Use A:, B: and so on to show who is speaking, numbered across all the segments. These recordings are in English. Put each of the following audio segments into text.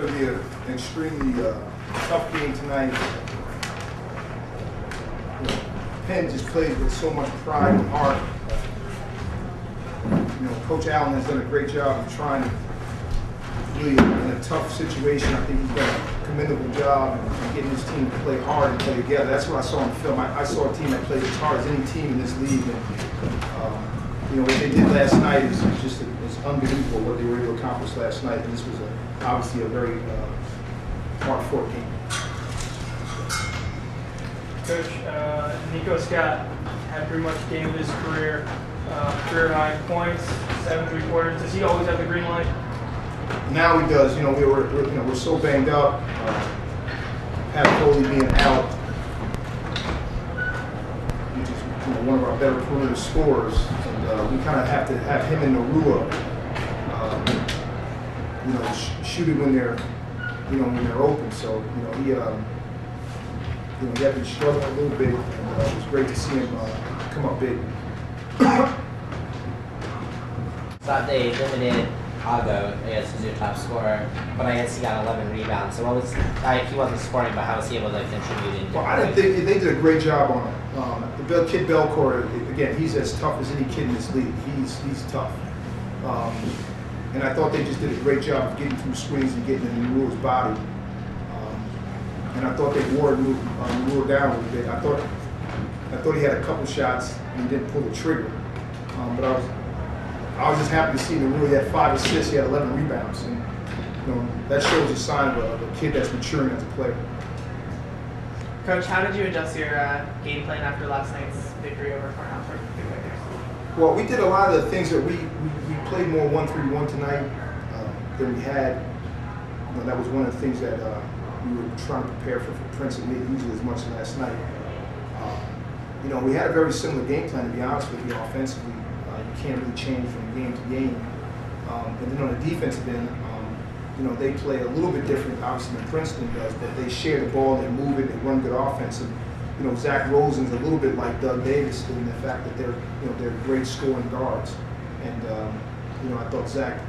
A: It's going to be an extremely tough game tonight. Penn just plays with so much pride and heart. Coach Allen has done a great job of trying to really, in a tough situation, I think he's done a commendable job in getting his team to play hard and play together. That's what I saw in the film. I saw a team that plays as hard as any team in this league. And, what they did last night is just it's unbelievable what they were able to accomplish last night. And this was obviously a very hard-fought game.
B: Coach, Nico Scott had pretty much game of his career high in points, 7 3/4. Does he always have the green light?
A: Now he does. We're so banged up. Pat Foley being out, which is one of our better perimeter scorers, and we kind of have to have him in Narua. Shoot it when they're open. So he had been struggling a little bit, and it was great to see him come up big.
C: Thought they limited Ago, I guess, who's your top scorer, but I guess he got 11 rebounds. So what was, he wasn't scoring, but how was he able to contribute?
A: Well, I didn't think they did a great job on it. The kid Belcourt, again, he's as tough as any kid in this league. He's tough. And I thought they just did a great job of getting through screens and getting in Rule's body. And I thought they wore Rule down a little bit. I thought he had a couple shots and he didn't pull the trigger. But I was just happy to see Rule. He had 5 assists, he had 11 rebounds, and that shows a sign of a kid that's maturing as a player.
D: Coach, how did you adjust your game plan after last night's victory over Cornell for the Quakers?
A: Well, we did a lot of the things that we played more 1-3-1 tonight than we had. That was one of the things that we were trying to prepare for Prince and me, usually as much last night. We had a very similar game plan, to be honest with you, offensively. You can't really change from game to game. And then on the defensive end, they play a little bit different, obviously, than Princeton does, but they share the ball, they move it, they run good offense. And, Zach Rosen's a little bit like Doug Davis in the fact that they're great scoring guards. And, I thought Zach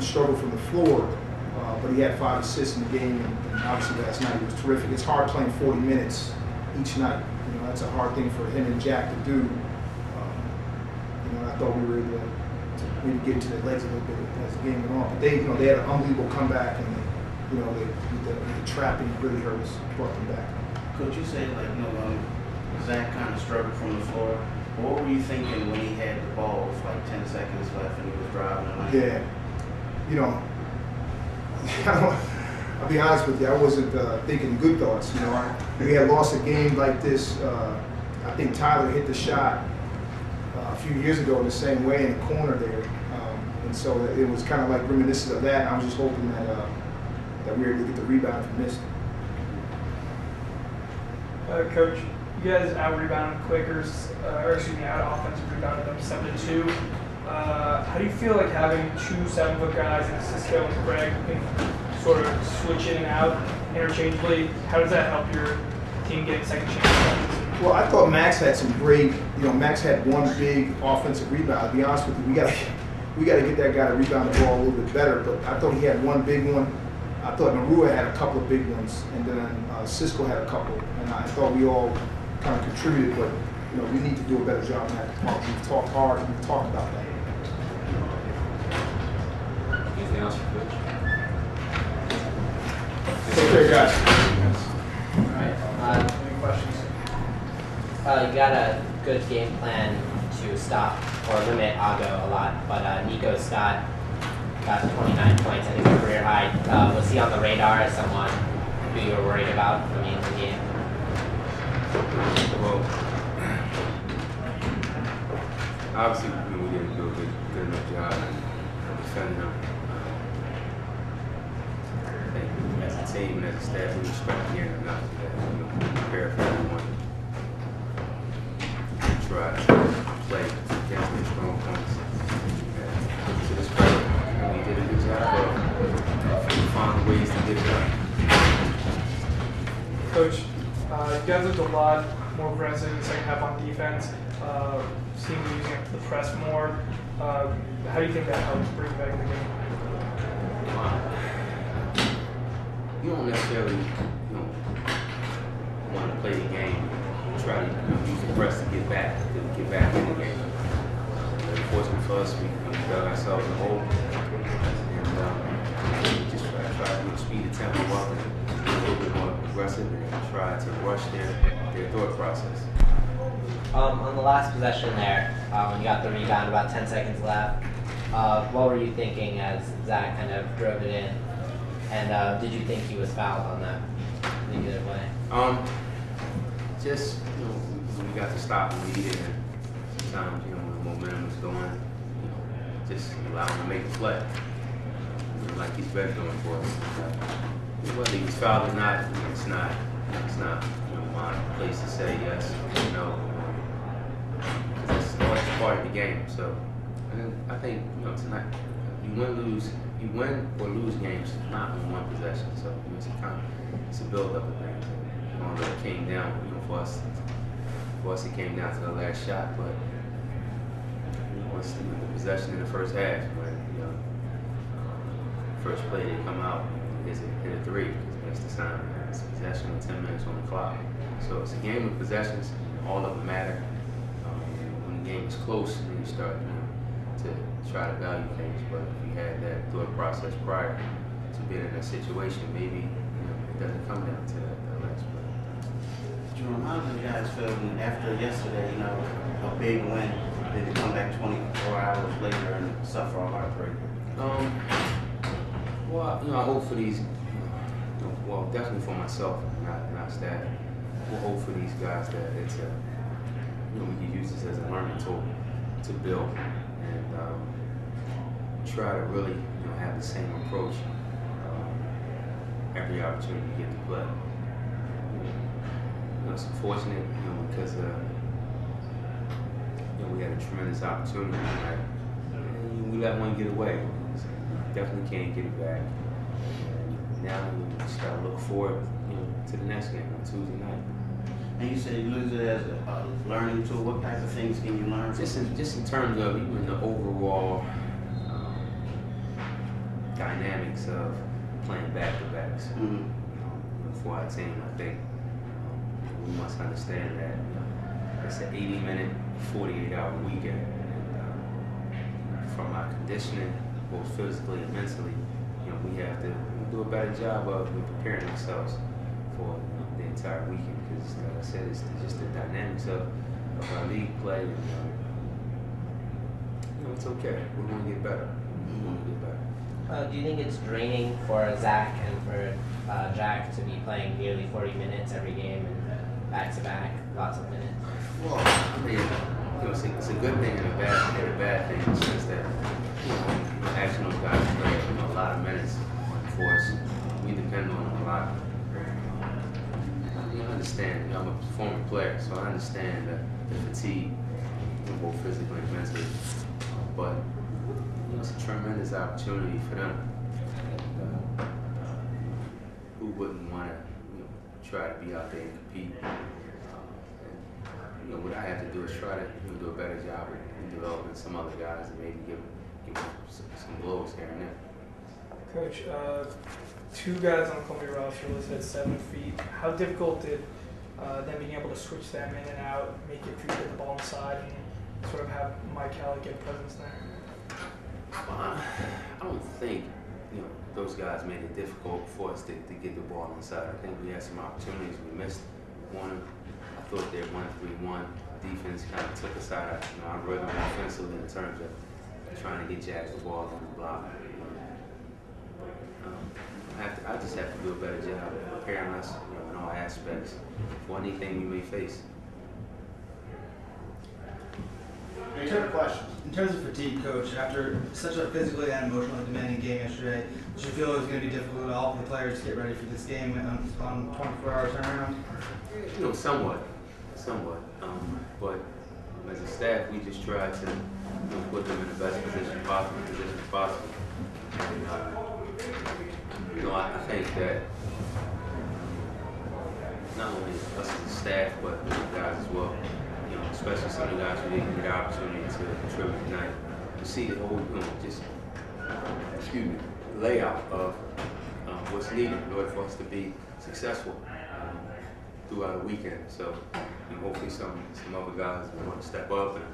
A: struggled from the floor, but he had 5 assists in the game, and obviously last night he was terrific. It's hard playing 40 minutes each night. That's a hard thing for him and Jack to do. I thought we were able to maybe get into their legs a little bit as the game went on. But they had an unbelievable comeback, and the trapping really hurt us, brought them back.
E: Coach, you said Zach kind of struggled from the floor. What were you thinking when he had the ball with like 10 seconds left and he was driving the lane?
A: Yeah, I'll be honest with you, I wasn't thinking good thoughts. We had lost a game like this. I think Tyler hit the shot a few years ago in the same way in the corner there, and so it was kind of like reminiscent of that. And I was just hoping that we were able to get the rebound if we missed.
B: Coach, you guys out-rebounded Quakers, out-offensive rebounded them 7-2. How do you feel like having 2 7-foot guys in Cisco and Craig who can sort of switch in and out interchangeably? How does that help your team get second chances?
A: Well, I thought Max had some great. Max had one big offensive rebound. To be honest with you, we got to get that guy to rebound the ball a little bit better. But I thought he had one big one. I thought Narua had a couple of big ones, and then Cisco had a couple. And I thought we all kind of contributed, but we need to do a better job in that department. We've talked hard. We've talked about that.
F: Anything else for Coach?
A: Take care, guys.
C: All right.
B: Any questions?
C: You got a good game plan to stop or limit Ago a lot, but Nico Scott got 29 points, I think a career high. Was he on the radar as someone who you were worried about coming into the game?
F: Well, obviously we didn't do a good enough job of defending him. I think as a team and as a staff, we respect the game enough that we prepare for everyone. Try to play against their strong points. And to this point, we did a good job of finding ways to get it done.
B: Coach, you guys looked a lot more aggressive in the second half on defense. Seemed to be using the press more. How do you think that helps bring you back in the game?
F: you don't necessarily, want to play the game. Try to use the press to get back in the game. Unfortunately for us, we dug ourselves in a hole, and we just try to speed the tempo up and be a little bit more aggressive and try to rush their thought process.
C: On the last possession there, when you got the rebound, about 10 seconds left, what were you thinking as Zach kind of drove it in? And did you think he was fouled on that either way?
F: Just, we got to stop and lead it, and sometimes, when the momentum is going, just allow him to make a play. Like he's been doing for us. Whether he's fouled or not, it's not my place to say yes or no. It's always part of the game. So, and I think tonight you win or lose games not in one possession. So it's a build up of things. Although it came down, for us it came down to the last shot, but once the possession in the first half, when first play they come out, hit a three, because that's the time. It's a possession with 10 minutes on the clock. So it's a game of possessions, all of them matter. When the game is close, then you start to try to value things. But if you had that thought process prior to being in that situation, maybe it doesn't come down to that last play.
E: Jerome, how did you guys feel when after yesterday, a big win, then to come back 24 hours later and suffer a heartbreak?
F: Well, I hope for these, well, definitely for myself, not staff. We'll hope for these guys that it's we can use this as a learning tool to build and try to really, have the same approach every opportunity you get to play. It's unfortunate, because we had a tremendous opportunity tonight, and we let one get away. So definitely can't get it back. And now we just gotta look forward, to the next game on Tuesday night.
E: And you said you lose it as a learning tool. What type of things can you learn?
F: Just in terms of even the overall dynamics of playing back-to-backs. For our team, I think we must understand that it's an 80-minute, 48-hour weekend. And from our conditioning, both physically and mentally, we have to do a better job of preparing ourselves for the entire weekend. Because, like I said, it's just the dynamics of our league play. And, it's okay. We're going to get better.
C: Do you think it's draining for Zach and for Jack to be playing nearly 40 minutes every game and back-to-back, lots of minutes?
F: Well, I mean, it's a good thing and a bad thing in the sense that actually those guys play a lot of minutes for us. We depend on them a lot. I understand. I'm a former player, so I understand the fatigue, both physically and mentally. But it's a tremendous opportunity for them. And, who wouldn't want to, try to be out there and compete? And, what I have to do is try to do a better job of developing some other guys and maybe give them some blows here and there.
B: Coach, two guys on the Columbia roster listed at 7 feet. How difficult did them being able to switch them in and out make it for you to get the ball inside and sort of have Mike Kelly get presence there?
F: I don't think those guys made it difficult for us to get the ball inside. I think we had some opportunities. We missed one. I thought their 1-3-1 defense kind of took us out of our rhythm offensively in terms of trying to get Jack's ball on the block. I just have to do a better job of preparing us in all aspects for anything we may face.
A: Any other questions?
G: In terms of fatigue, Coach, after such a physically and emotionally demanding game yesterday, did you feel it was going to be difficult at all for the players to get ready for this game on 24-hour turnaround?
F: Somewhat. But as a staff, we just try to put them in the best position possible. And, I think that not only us as a staff, but the guys as well. Especially some of the guys who didn't get the opportunity to contribute tonight, to see the whole, layout of what's needed in order for us to be successful throughout the weekend. So hopefully some other guys want to step up and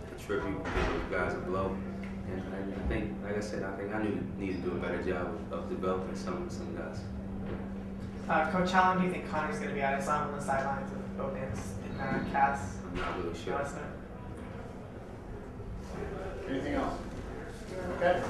F: contribute, give those guys a blow. And I think, like I said, I think I need to do a better job of developing some guys.
D: Coach, how long do you think Connor's going to be out? I saw him on the sidelines with both hands in cast.
F: I'm not really sure.
D: Last minute.
H: Anything else? Okay.